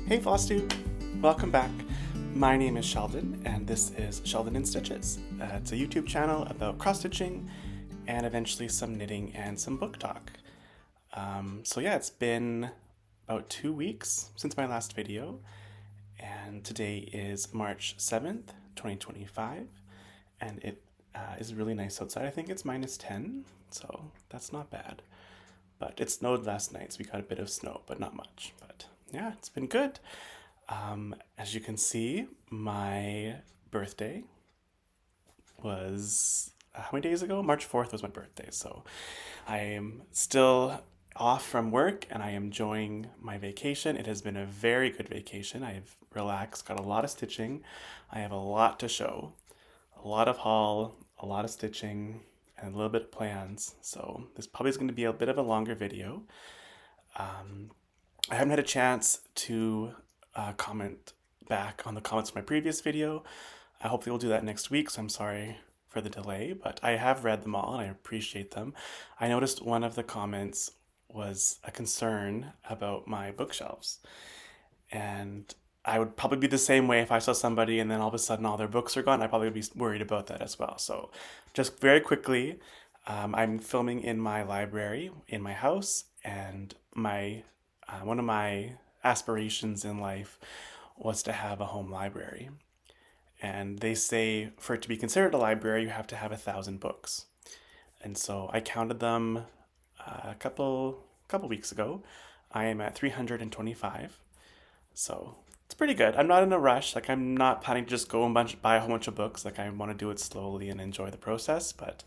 Hey FlossTube! Welcome back. My name is Sheldon, and this is Sheldon in Stitches. It's a YouTube channel about cross-stitching and eventually some knitting and some book talk. So yeah, it's been about 2 weeks since my last video, and today is March 7th, 2025, and it is really nice outside. I think it's -10, so that's not bad. But it snowed last night, so we got a bit of snow, but not much. But yeah, it's been good. As you can see, my birthday was how many days ago? March 4th was my birthday, so I am still off from work and I am enjoying my vacation. It has been a very good vacation. I have relaxed, got a lot of stitching. I have a lot to show, a lot of haul, a lot of stitching, and a little bit of plans. So this probably is going to be a bit of a longer video. I haven't had a chance to comment back on the comments from my previous video. I hopefully will do that next week, so I'm sorry for the delay, but I have read them all and I appreciate them. I noticed one of the comments was a concern about my bookshelves, and I would probably be the same way if I saw somebody and then all of a sudden all their books are gone. I'd probably be worried about that as well. So just very quickly, I'm filming in my library in my house, and my one of my aspirations in life was to have a home library. And they say for it to be considered a library, you have to have 1,000 books. And so I counted them a couple weeks ago. I am at 325. So it's pretty good. I'm not in a rush. Like, I'm not planning to just go and buy a whole bunch of books. Like, I want to do it slowly and enjoy the process. But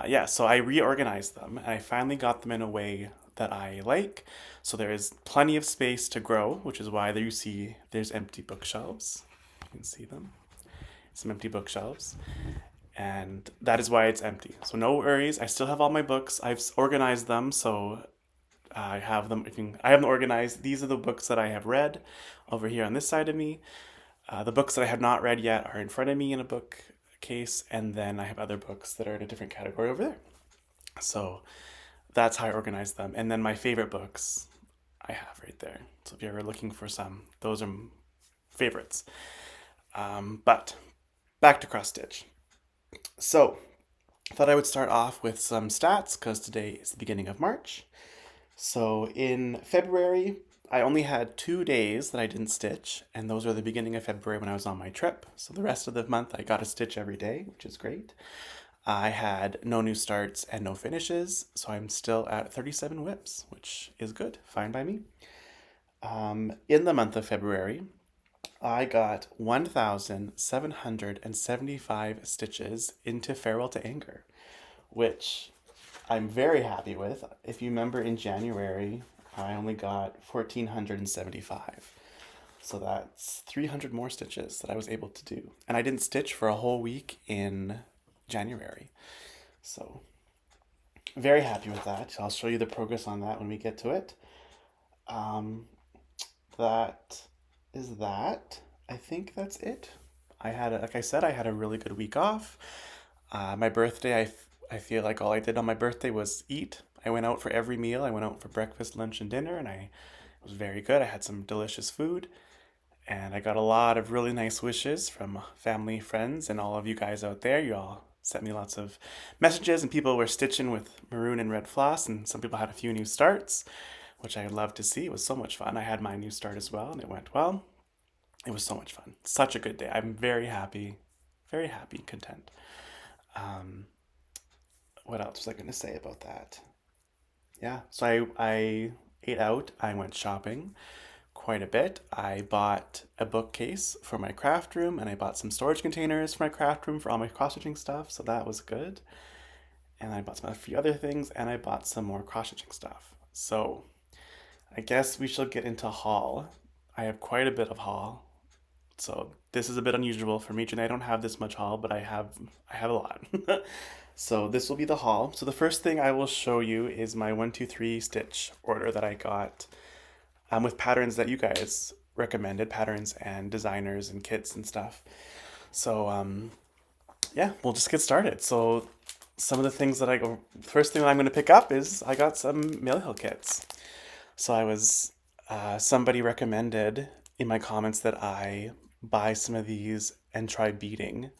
yeah, so I reorganized them and I finally got them in a way that I like. So there is plenty of space to grow, which is why there you see there's empty bookshelves. You can see them. Some empty bookshelves. And that is why it's empty. So no worries. I still have all my books. I've organized them, so I have them. I have them organized. These are the books that I have read over here on this side of me. The books that I have not read yet are in front of me in a bookcase, and then I have other books that are in a different category over there. So that's how I organize them. And then my favorite books I have right there. So if you're ever looking for some, those are favorites. But back to cross stitch. So I thought I would start off with some stats because today is the beginning of March. So in February, I only had 2 days that I didn't stitch, and those are the beginning of February when I was on my trip. So the rest of the month I got to stitch every day, which is great. I had no new starts and no finishes, so I'm still at 37 whips, which is good, fine by me. In the month of February, I got 1,775 stitches into Farewell to Anger, which I'm very happy with. If you remember in January, I only got 1,475. So that's 300 more stitches that I was able to do. And I didn't stitch for a whole week in January. So very happy with that. I'll show you the progress on that when we get to it. That is that. I think that's it. Like I said, I had a really good week off. My birthday, I feel like all I did on my birthday was eat. I went out for every meal. I went out for breakfast, lunch, and dinner, and it was very good. I had some delicious food, and I got a lot of really nice wishes from family, friends, and all of you guys out there. You all sent me lots of messages, and people were stitching with maroon and red floss, and some people had a few new starts, which I love to see. It was so much fun. I had my new start as well, and it went well. It was so much fun. Such a good day. I'm very happy and content. What else was I going to say about that? Yeah, so I ate out. I went shopping quite a bit. I bought a bookcase for my craft room, and I bought some storage containers for my craft room for all my cross-stitching stuff, so that was good. And I bought a few other things, and I bought some more cross-stitching stuff. So I guess we shall get into haul. I have quite a bit of haul. So this is a bit unusual for me, and I don't have this much haul, but I have a lot. So this will be the haul. So the first thing I will show you is my 1-2-3 stitch order that I got with patterns that you guys recommended, patterns and designers and kits and stuff. So yeah, we'll just get started. So some of the things first thing that I'm going to pick up is I got some Mill Hill kits. So I was Somebody recommended in my comments that I buy some of these and try beading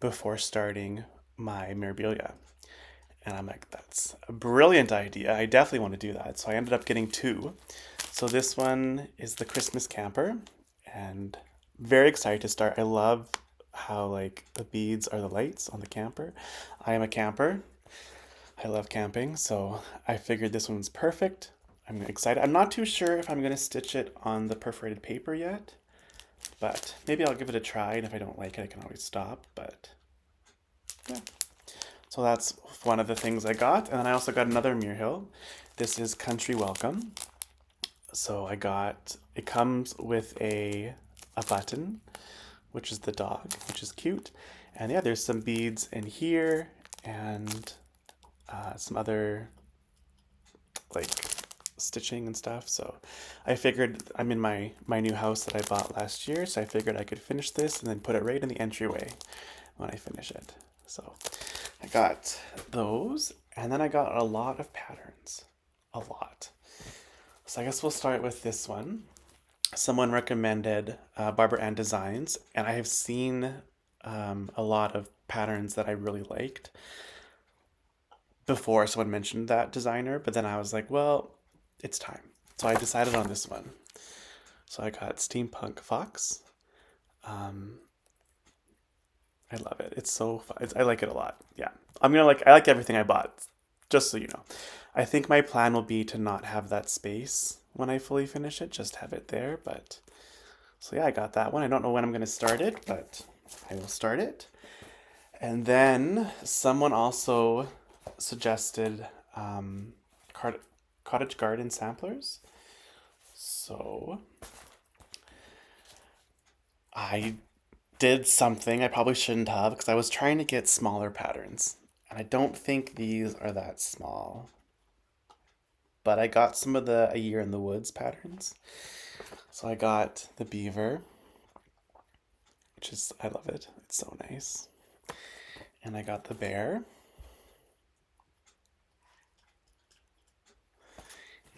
before starting my memorabilia. And I'm like, that's a brilliant idea. I definitely want to do that. So I ended up getting two. So this one is the Christmas camper, and very excited to start. I love how like the beads are the lights on the camper. I am a camper. I love camping, so I figured this one's perfect. I'm excited. I'm not too sure if I'm going to stitch it on the perforated paper yet, but maybe I'll give it a try, and if I don't like it, I can always stop, but yeah. So that's one of the things I got, and then I also got another Muirhill. This is Country Welcome. So it comes with a button, which is the dog, which is cute. And yeah, there's some beads in here and some other like stitching and stuff. So I figured I'm in my new house that I bought last year, so I figured I could finish this and then put it right in the entryway when I finish it. So I got those, and then I got a lot of patterns. A lot. So I guess we'll start with this one. Someone recommended Barbara Ann Designs, and I have seen a lot of patterns that I really liked before someone mentioned that designer, but then I was like, well, it's time. So I decided on this one. So I got Steampunk Fox. I love it. It's so fun. I like it a lot. Yeah. I like everything I bought, just so you know. I think my plan will be to not have that space when I fully finish it, just have it there. But so yeah, I got that one. I don't know when I'm going to start it, but I will start it. And then someone also suggested Cottage Garden samplers. So I did something I probably shouldn't have because I was trying to get smaller patterns. And I don't think these are that small. But I got some of the A Year in the Woods patterns. So I got the beaver, which is, I love it. It's so nice. And I got the bear.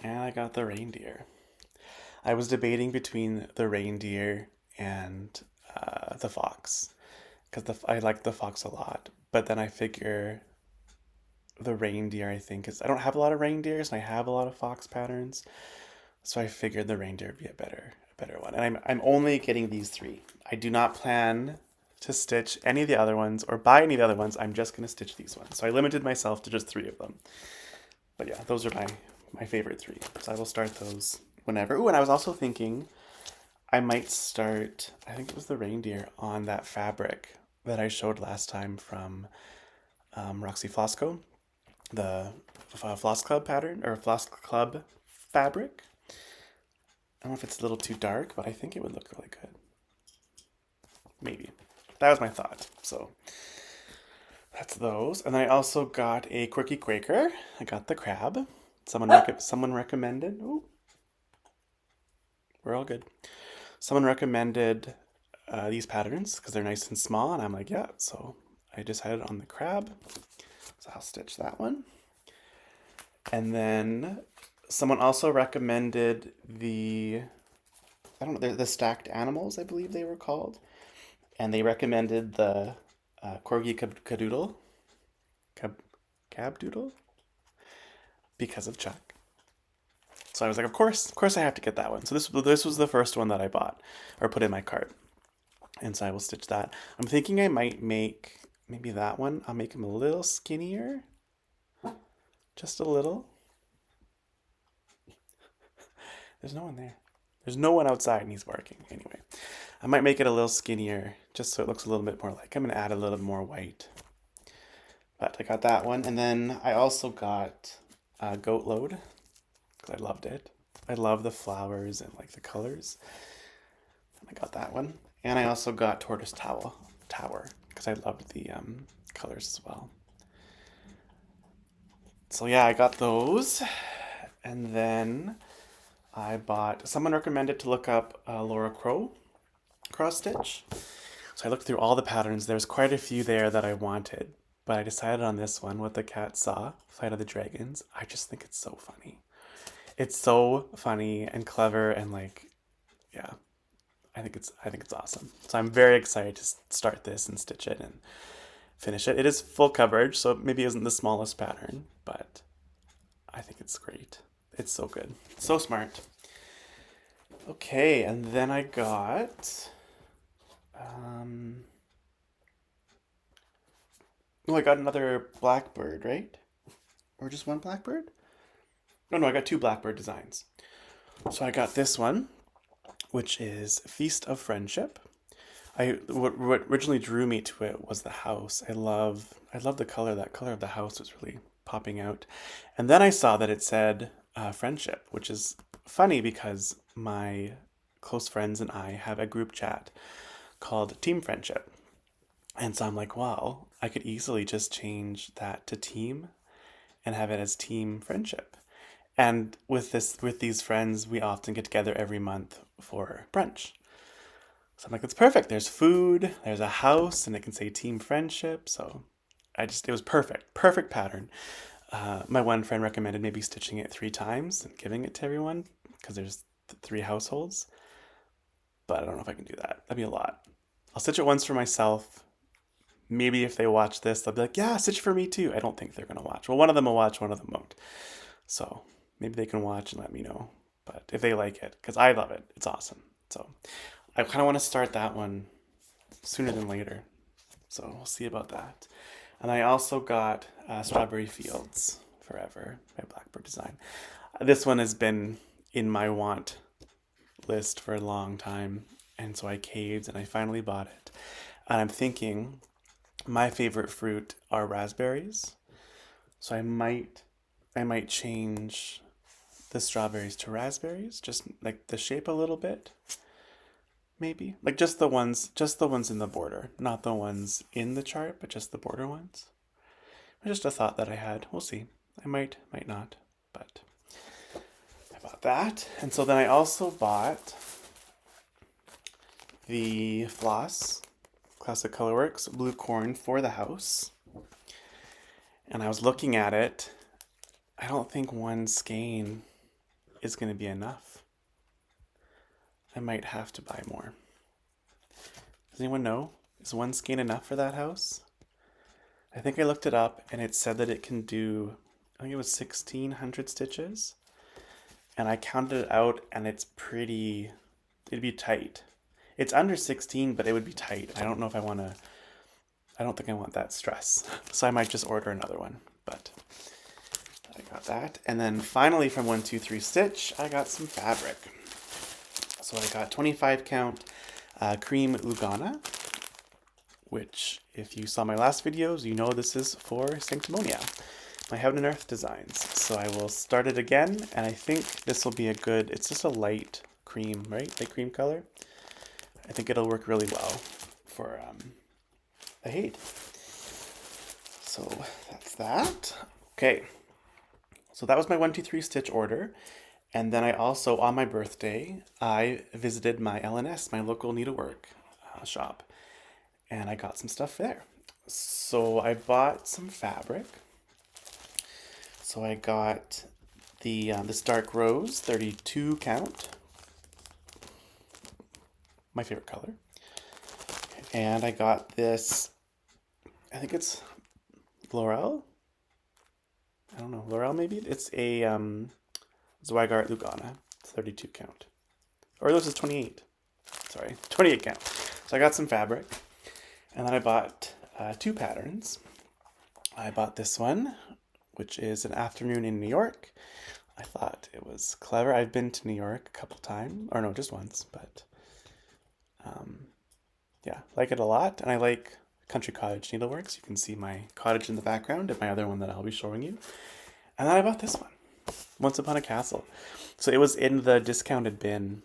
And I got the reindeer. I was debating between the reindeer and the fox because I like the fox a lot. But then I figure the reindeer, I think, is I don't have a lot of reindeers and I have a lot of fox patterns. So I figured the reindeer would be a better one. And I'm only getting these three. I do not plan to stitch any of the other ones or buy any of the other ones. I'm just going to stitch these ones. So I limited myself to just three of them. But yeah, those are my favorite three. So I will start those whenever. Ooh, and I was also thinking I might start, I think it was the reindeer on that fabric that I showed last time from Roxy Flosco, the Floss Club pattern, or Floss Club fabric. I don't know if it's a little too dark, but I think it would look really good. Maybe. That was my thought. So that's those. And I also got a Quirky Quaker. I got the crab. Someone recommended. Ooh. We're all good. Someone recommended these patterns because they're nice and small, and I'm like, yeah. So I decided on the crab. So I'll stitch that one. And then someone also recommended the stacked animals, I believe they were called. And they recommended the Corgi Cadoodle. Cabdoodle? Because of Chuck. So I was like, of course I have to get that one. So this was the first one that I bought or put in my cart. And so I will stitch that. I'm thinking I might make maybe that one. I'll make him a little skinnier. Just a little. There's no one there. There's no one outside and he's barking. Anyway, I might make it a little skinnier just so it looks a little bit more like I'm going to add a little more white. But I got that one. And then I also got Goat Load because I loved it. I love the flowers and like the colors. And I got that one. And I also got Tortoise Tower because I loved the colors as well. So yeah, I got those. And then I bought, someone recommended to look up Laura Crow cross stitch. So I looked through all the patterns. There's quite a few there that I wanted, but I decided on this one, What the Cat Saw, Fight of the Dragons. I just think it's so funny. It's so funny and clever and like, yeah, I think it's awesome. So I'm very excited to start this and stitch it and finish it. It is full coverage, so it maybe isn't the smallest pattern, but I think it's great. It's so good. So smart. Okay, and then I got oh, I got another blackbird, right? Or just one blackbird? No, I got two blackbird designs. So I got this one, which is Feast of Friendship. What originally drew me to it was the house. I love the color. That color of the house was really popping out. And then I saw that it said friendship, which is funny because my close friends and I have a group chat called Team Friendship. And so I'm like, wow, I could easily just change that to team and have it as Team Friendship. And with these friends, we often get together every month for brunch. So I'm like, it's perfect. There's food, there's a house, and it can say Team Friendship. So it was perfect. Perfect pattern. My one friend recommended maybe stitching it 3 times and giving it to everyone because there's 3 households. But I don't know if I can do that. That'd be a lot. I'll stitch it once for myself. Maybe if they watch this, they'll be like, yeah, stitch for me too. I don't think they're going to watch. Well, one of them will watch, one of them won't. So maybe they can watch and let me know. But if they like it, because I love it, it's awesome. So I kind of want to start that one sooner than later. So we'll see about that. And I also got Strawberry Fields Forever by Blackbird Design. This one has been in my want list for a long time. And so I caved and I finally bought it. And I'm thinking my favorite fruit are raspberries. So I might change the strawberries to raspberries, just like the shape a little bit. Maybe like just the ones in the border, not the ones in the chart, but just the border ones. Just a thought that I had. We'll see. I might not, but I bought that. And so then I also bought the Floss Classic Colorworks Blue Corn for the house. And I was looking at it. I don't think one skein is going to be enough. I might have to buy more. Does anyone know? Is one skein enough for that house? I think I looked it up and it said that it can do, I think it was 1,600 stitches. And I counted it out and it'd be tight. It's under 16, but it would be tight. I don't know if I don't think I want that stress. So I might just order another one, but I got that. And then finally from 123 Stitch, I got some fabric. So I got 25 count cream Lugana, which if you saw my last videos, you know this is for Sanctimonia, my Heaven and Earth designs. So I will start it again, and I think this will be it's just a light cream, right? Light cream color. I think it'll work really well for the hate. So that's that. Okay. So that was my 123 Stitch order. And then I also, on my birthday, I visited my LNS, my local needlework shop. And I got some stuff there. So I bought some fabric. So I got this dark rose, 32 count. My favorite color. And I got this, I think it's Laurel? I don't know, Laurel maybe? It's a Zweigart Lugana, 32 count. Or this is 28. Sorry, 28 count. So I got some fabric. And then I bought 2 patterns. I bought this one, which is an afternoon in New York. I thought it was clever. I've been to New York a couple times, or no, just once, but yeah, like it a lot. And I like Country Cottage Needleworks. You can see my cottage in the background and my other one that I'll be showing you. And then I bought this one, Once Upon a Castle. So it was in the discounted bin.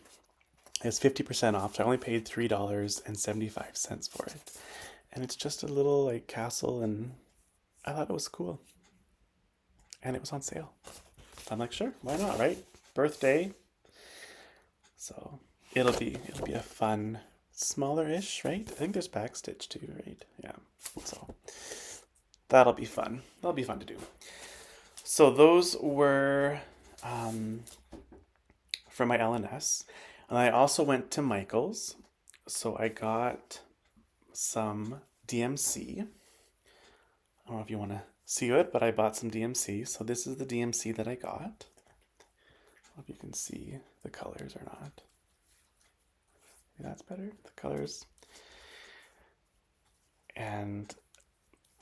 It was 50% off. So I only paid $3.75 for it. And it's just a little like castle, and I thought it was cool. And it was on sale. So I'm like, sure, why not, right? Birthday. So it'll be a fun, smaller-ish, right? I think there's backstitch too, right? Yeah. So that'll be fun. That'll be fun to do. So those were from my LNS. And I also went to Michael's. So I got some DMC. I don't know if you want to see it, but I bought some DMC. So this is the DMC that I got. I don't know if you can see the colors or not. Maybe that's better. The colors. And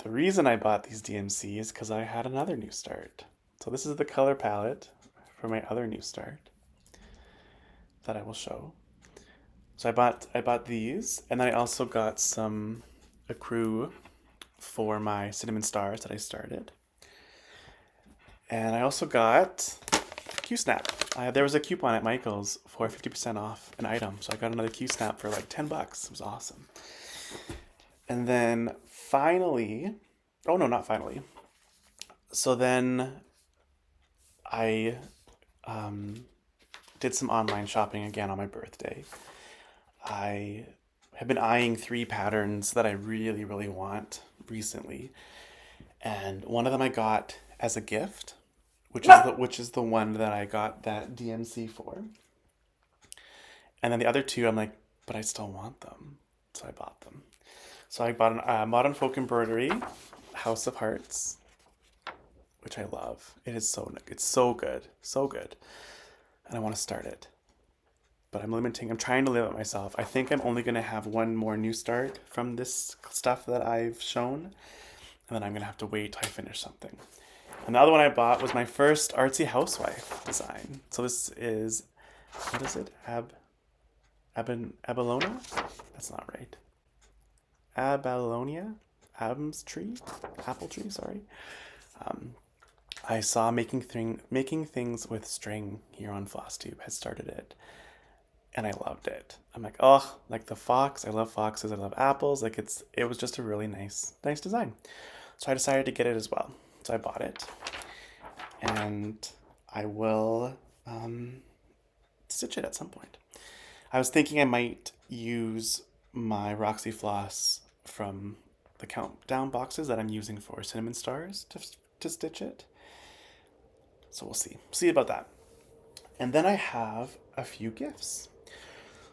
the reason I bought these DMC is because I had another new start. So this is the color palette for my other new start that I will show. So I bought these, and then I also got some ecru for my cinnamon stars that I started. And I also got Q-Snap. There was a coupon at Michael's for 50% off an item, so I got another Q-Snap for like $10. It was awesome. And then finally, oh no, not finally. So then I did some online shopping again on my birthday. I have been eyeing 3 patterns that I really, really want recently. And one of them I got as a gift, which is the one that I got that DMC for. And then the other 2, I'm like, but I still want them. So I bought them. So I bought a Modern Folk Embroidery House of Hearts, which I love. It's so good, so good. And I want to start it. But I'm trying to limit myself. I think I'm only going to have one more new start from this stuff that I've shown. And then I'm going to have to wait till I finish something. And the other one I bought was my first artsy housewife design. So this is, what is it? Abalona? That's not right. Abalonia? Apple tree, sorry. I saw making things with string here on FlossTube had started it. And I loved it. I'm like, oh, like the fox. I love foxes. I love apples. Like it was just a really nice design. So I decided to get it as well. So I bought it, and I will stitch it at some point. I was thinking I might use my Roxy floss from the countdown boxes that I'm using for cinnamon stars to stitch it. So we'll see about that. And then I have a few gifts.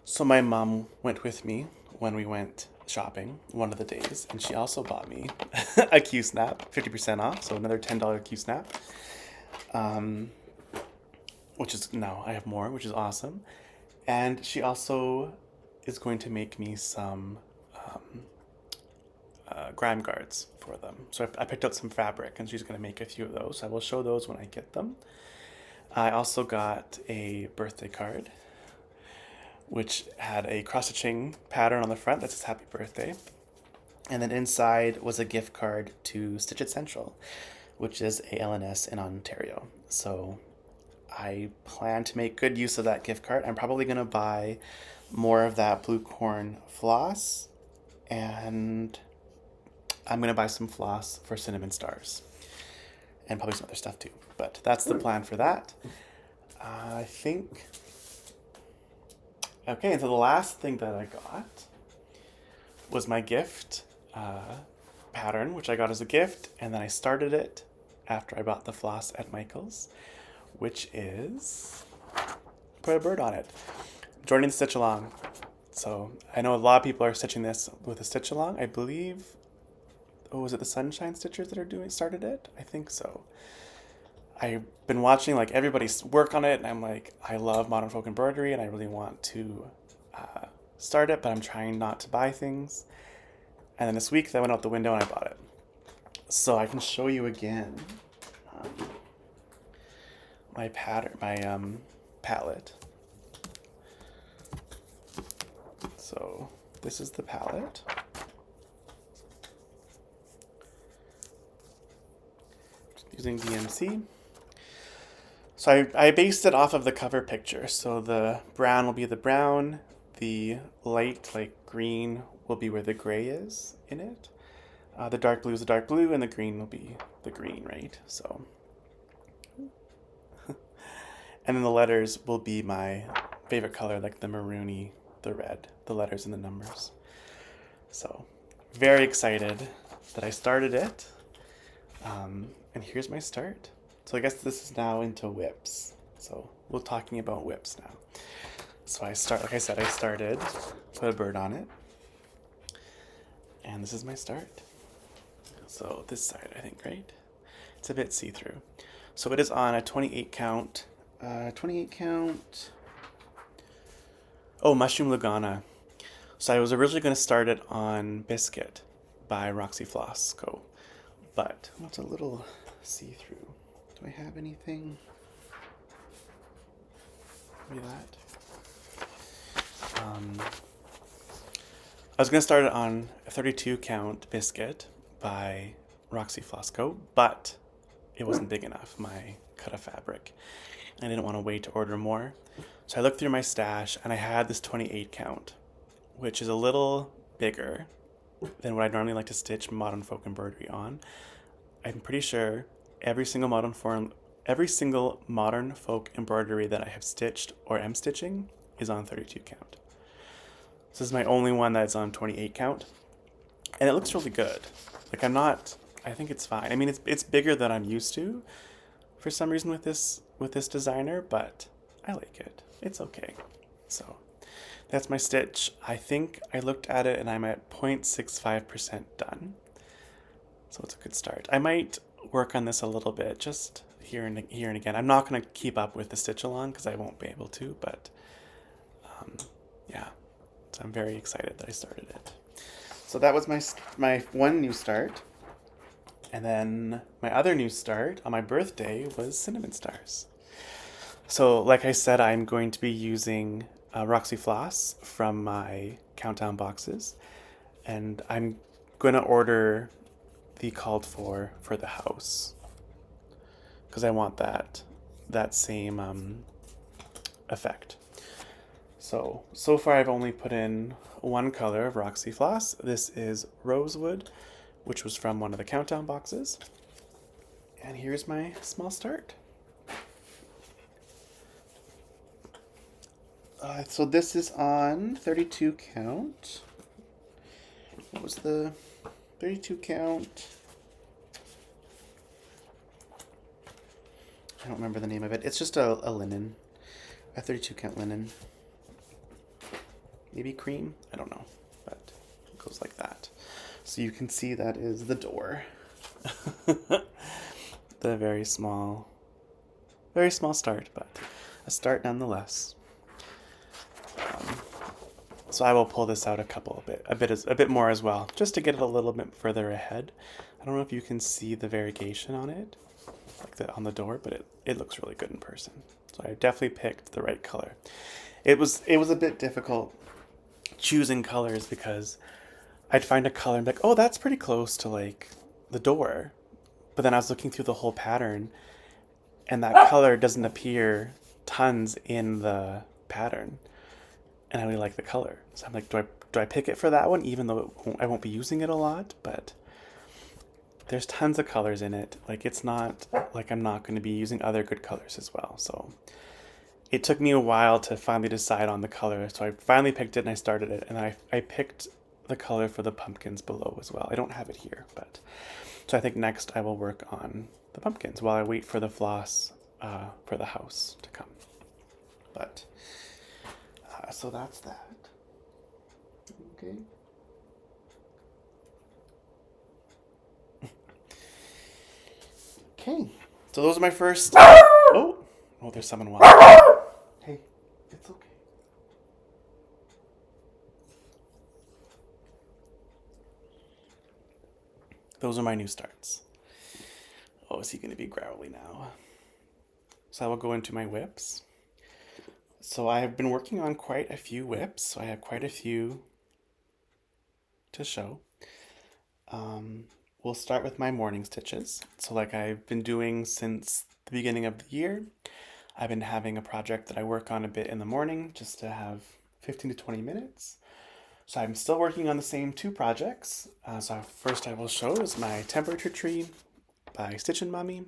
So my mom went with me when we went shopping one of the days, and she also bought me a Q-Snap, 50% off, so another $10 Q-Snap. Which is, now I have more, which is awesome. And she also is going to make me some grime guards for them. So I picked out some fabric, and she's going to make a few of those. I will show those when I get them. I also got a birthday card, which had a cross-stitching pattern on the front that says happy birthday. And then inside was a gift card to Stitch It Central, which is a LNS in Ontario. So I plan to make good use of that gift card. I'm probably going to buy more of that blue corn floss, and I'm going to buy some floss for cinnamon stars, and probably some other stuff too. But that's the plan for that. I think... Okay, and so the last thing that I got was my gift pattern, which I got as a gift, and then I started it after I bought the floss at Michael's, which is put a bird on it. Joining the stitch along. So I know a lot of people are stitching this with a stitch along. I believe, was it the Sunshine Stitchers that started it? I think so. I've been watching like everybody's work on it, and I'm like, I love Modern Folk Embroidery, and I really want to start it, but I'm trying not to buy things. And then this week, that went out the window, and I bought it. So I can show you again my pattern, my palette. So this is the palette. Just using DMC. So I based it off of the cover picture. So the brown will be the brown, the light like green will be where the gray is in it. The dark blue is the dark blue, and the green will be the green, right? So, and then the letters will be my favorite color, like the maroony, the red, the letters and the numbers. So, very excited that I started it. And here's my start. So I guess this is now into whips. So we're talking about whips now. So like I said, I started, put a bird on it. And this is my start. So this side, I think, right? It's a bit see-through. So it is on a 28 count. 28 count. Oh, Mushroom Lugana. So I was originally going to start it on Biscuit by Roxy Floss Co. But it's a little see-through. Do I have anything? Maybe that. I was going to start it on a 32 count Biscuit by Roxy Floss Co. But it wasn't big enough, my cut of fabric. I didn't want to wait to order more. So I looked through my stash and I had this 28 count, which is a little bigger than what I normally like to stitch modern folk embroidery on. I'm pretty sure every single modern folk embroidery that I have stitched or am stitching is on 32 count. This is my only one that's on 28 count, and it looks really good. Like I think it's fine. I mean, it's bigger than I'm used to for some reason with this designer, but I like it. It's okay. So that's my stitch. I think I looked at it and I'm at 0.65% done. So it's a good start. I might work on this a little bit, just here and again. I'm not going to keep up with the stitch along because I won't be able to, but yeah. So I'm very excited that I started it. So that was my one new start. And then my other new start on my birthday was cinnamon stars. So like I said, I'm going to be using Roxy Floss from my countdown boxes. And I'm going to order the called for the house. Because I want that same effect. So far I've only put in one color of Roxy Floss. This is Rosewood, which was from one of the countdown boxes. And here's my small start. So this is on 32 count. What was the 32 count? I don't remember the name of it. It's just a linen, a 32 count linen. Maybe cream? I don't know, but it goes like that. So you can see that is the door. The very small start, but a start nonetheless. So I will pull this out a bit more as well, just to get it a little bit further ahead. I don't know if you can see the variegation on it, like on the door, but it looks really good in person. So I definitely picked the right color. It was a bit difficult choosing colors because I'd find a color and be like, oh, that's pretty close to like the door. But then I was looking through the whole pattern and that color doesn't appear tons in the pattern. And I really like the color. So I'm like, do I pick it for that one, even though I won't be using it a lot? But there's tons of colors in it. Like, it's not like I'm not going to be using other good colors as well. So it took me a while to finally decide on the color. So I finally picked it and I started it. And I picked the color for the pumpkins below as well. I don't have it here, but so I think next I will work on the pumpkins while I wait for the floss for the house to come. But so that's that. Okay. Okay. So those are my first. Oh, there's someone walking. Hey, it's okay. Those are my new starts. Oh, is he going to be growly now? So I will go into my whips. So I have been working on quite a few whips. So I have quite a few to show. We'll start with my morning stitches. So like I've been doing since the beginning of the year, I've been having a project that I work on a bit in the morning just to have 15 to 20 minutes. So I'm still working on the same two projects. So first I will show is my temperature tree by Stitchin Mommy.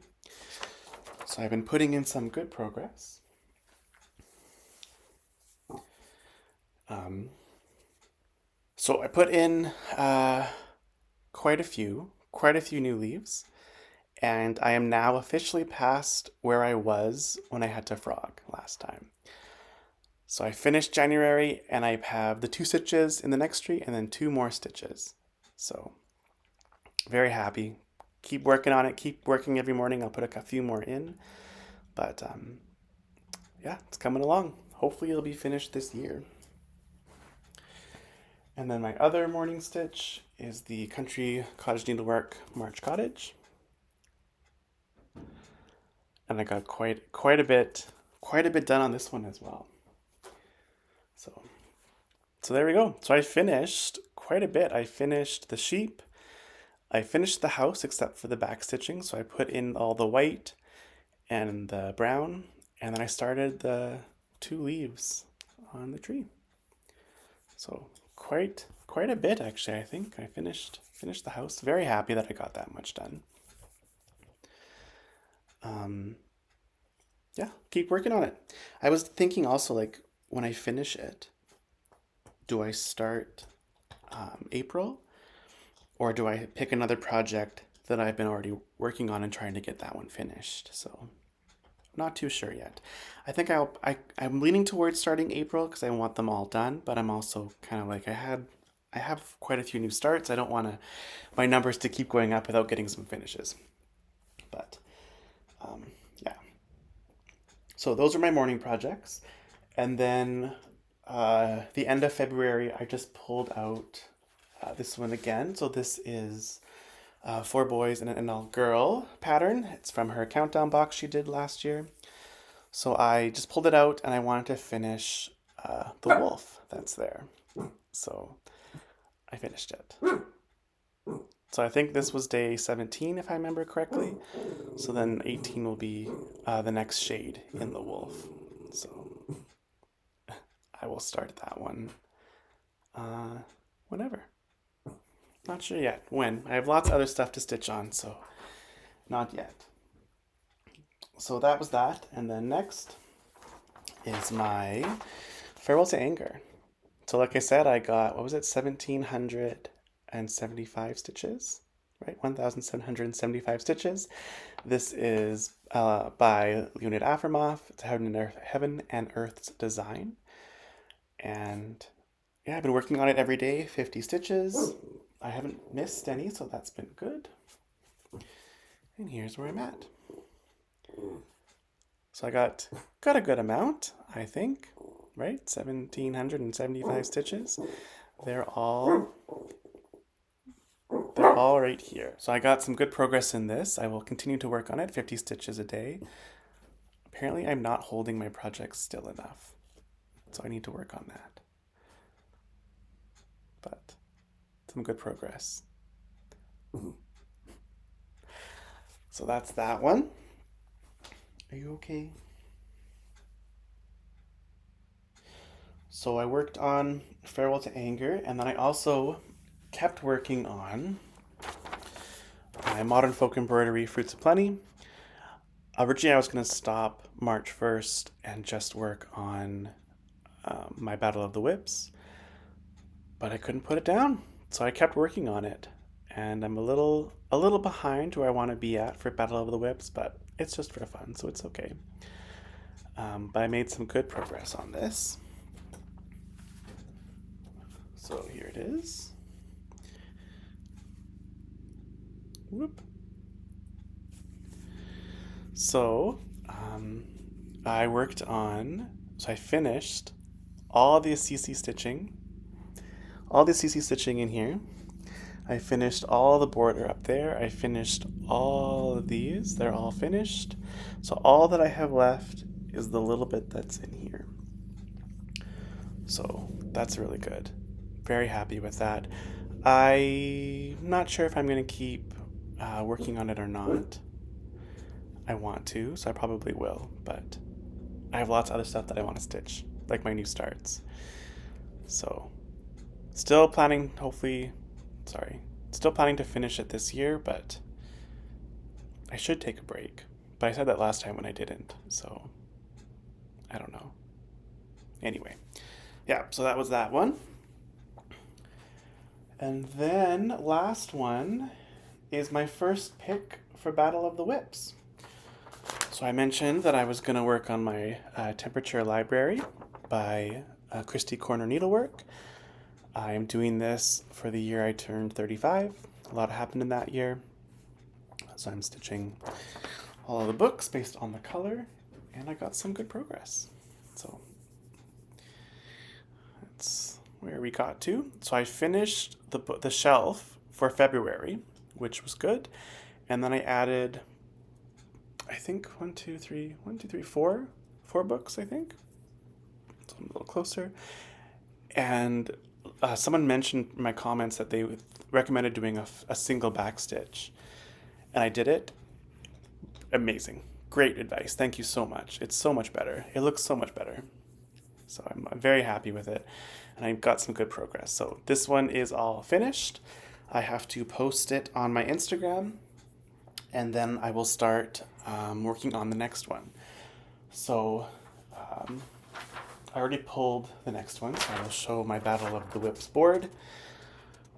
So I've been putting in some good progress. So I put in quite a few new leaves, and I am now officially past where I was when I had to frog last time. So I finished January, and I have the 2 stitches in the next tree and then 2 more stitches. So very happy. Keep working on it. Keep working every morning. I'll put a few more in. But yeah, it's coming along. Hopefully it'll be finished this year. And then my other morning stitch is the Country Cottage Needlework March Cottage. And I got quite a bit done on this one as well. So there we go. So I finished quite a bit. I finished the sheep. I finished the house except for the back stitching. So I put in all the white and the brown, and then I started the 2 leaves on the tree. So quite a bit actually. I think I finished the house. Very happy that I got that much done. Yeah, keep working on it. I was thinking also, like, when I finish it, do I start April, or do I pick another project that I've been already working on and trying to get that one finished? So not too sure yet. I think I'm leaning towards starting April because I want them all done, but I'm also kind of like, I have quite a few new starts. I don't want my numbers to keep going up without getting some finishes. But yeah. So those are my morning projects. And then the end of February, I just pulled out this one again. So this is 4 boys and a girl pattern. It's from her countdown box she did last year. So I just pulled it out, and I wanted to finish the wolf that's there. So I finished it. So I think this was day 17, if I remember correctly. So then 18 will be the next shade in the wolf. So I will start that one whenever. Not sure yet when. I have lots of other stuff to stitch on, so not yet. So that was that. And then next is my Farewell to Anger. So like I said, I got, what was it, 1,775 stitches, right? 1,775 stitches. This is by Leonid Afremov. It's Heaven and Earth's Design. And yeah, I've been working on it every day, 50 stitches. I haven't missed any, so that's been good. And here's where I'm at. So I got a good amount, I think, right? 1,775 stitches. They're all right here. So I got some good progress in this. I will continue to work on it, 50 stitches a day. Apparently I'm not holding my projects still enough, so I need to work on that. But some good progress. So that's that one. Are you okay? So I worked on Farewell to Anger, and then I also kept working on my Modern Folk Embroidery Fruits of Plenty. Originally I was going to stop March 1st and just work on my Battle of the Whips, but I couldn't put it down, so I kept working on it. And I'm a little behind where I want to be at for Battle of the Whips, but it's just for fun, so it's okay. But I made some good progress on this. So here it is. Whoop. So I finished all the CC stitching in here. I finished all the border up there. I finished all of these. They're all finished. So all that I have left is the little bit that's in here. So that's really good. Very happy with that. I'm not sure if I'm going to keep working on it or not. I want to, so I probably will, but I have lots of other stuff that I want to stitch, like my new starts. So still planning to finish it this year, but I should take a break. But I said that last time when I didn't, so I don't know. Anyway, yeah, so that was that one. And then last one is my first pick for Battle of the Whips. So I mentioned that I was going to work on my Temperature Library by Christy Corner Needlework. I am doing this for the year I turned 35. A lot happened in that year. So I'm stitching all of the books based on the color, and I got some good progress. So that's where we got to. So I finished the shelf for February, which was good. And then I added, I think, four books, I think. So I'm a little closer. And someone mentioned in my comments that they recommended doing a single back stitch. And I did it. Amazing. Great advice. Thank you so much. It's so much better. It looks so much better. So I'm very happy with it. And I've got some good progress. So this one is all finished. I have to post it on my Instagram. And then I will start working on the next one. So I already pulled the next one, so I will show my Battle of the Whips board.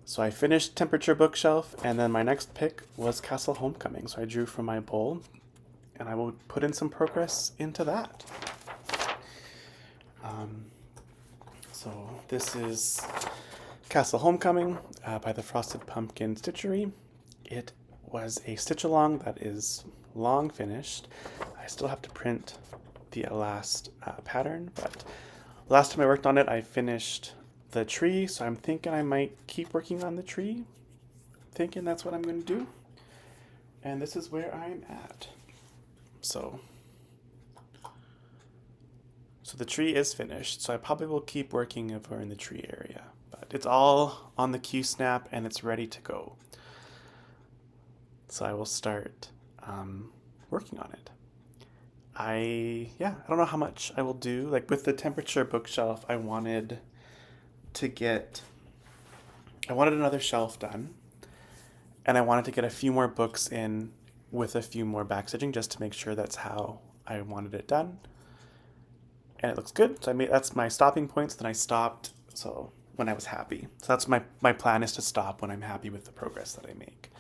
So I finished Temperature Bookshelf, and then my next pick was Castle Homecoming. So I drew from my bowl, and I will put in some progress into that. So this is Castle Homecoming by the Frosted Pumpkin Stitchery. It was a stitch along that is long finished. I still have to print the last pattern, but last time I worked on it, I finished the tree, so I'm thinking I might keep working on the tree. Thinking that's what I'm going to do. And this is where I'm at. So the tree is finished, so I probably will keep working over in the tree area. But it's all on the Q-snap and it's ready to go. So I will start working on it. I don't know how much I will do. Like with the Temperature Bookshelf, I wanted another shelf done, and I wanted to get a few more books in with a few more backstitching just to make sure that's how I wanted it done. And it looks good. So that's my stopping points. Then I stopped. So when I was happy. So that's my plan, is to stop when I'm happy with the progress that I make.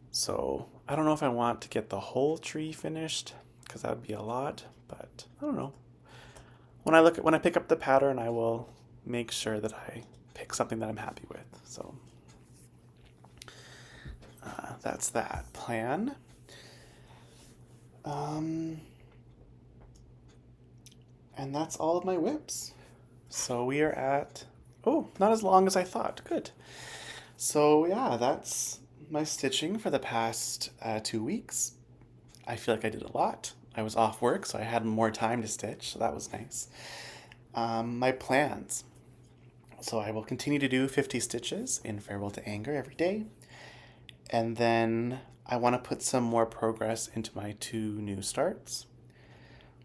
So I don't know if I want to get the whole tree finished, because that would be a lot, but I don't know. When I pick up the pattern, I will make sure that I pick something that I'm happy with. So that's that plan. And that's all of my whips. So we are at, not as long as I thought. Good. So yeah, that's my stitching for the past 2 weeks. I feel like I did a lot. I was off work, so I had more time to stitch, so that was nice. My plans. So I will continue to do 50 stitches in Farewell to Anger every day. And then I want to put some more progress into my 2 new starts.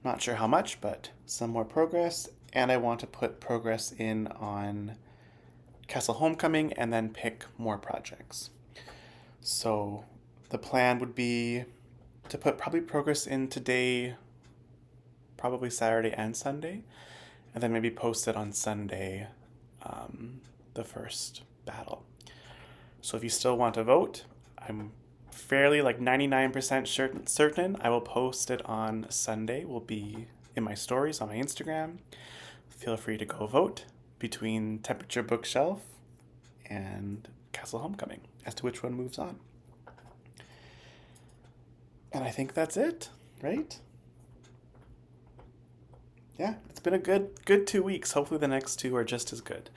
Not sure how much, but some more progress. And I want to put progress in on Castle Homecoming and then pick more projects. So the plan would be to put probably progress in today, probably Saturday and Sunday, and then maybe post it on Sunday, the first battle. So if you still want to vote, I'm fairly like 99% certain I will post it on Sunday. Will be in my stories on my Instagram. Feel free to go vote between Temperature Bookshelf and Castle Homecoming as to which one moves on. And I think that's it, right? Yeah, it's been a good 2 weeks. Hopefully the next 2 are just as good.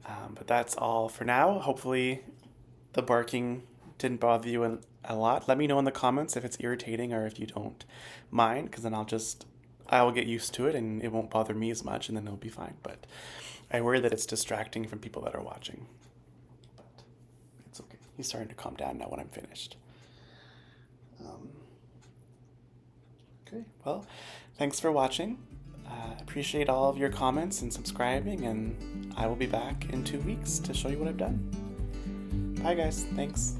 But that's all for now. Hopefully the barking didn't bother you a lot. Let me know in the comments if it's irritating or if you don't mind, because then I will get used to it and it won't bother me as much, and then it'll be fine. But I worry that it's distracting from people that are watching. But it's okay. He's starting to calm down now when I'm finished. Okay, well, thanks for watching. Appreciate all of your comments and subscribing, and I will be back in 2 weeks to show you what I've done. Bye guys, thanks.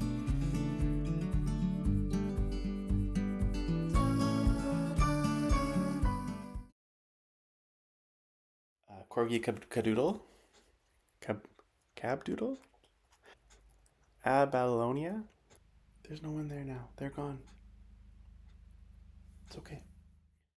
Corgi Cadoodle? Cabdoodle? Abalonia? There's no one there now. They're gone. It's okay.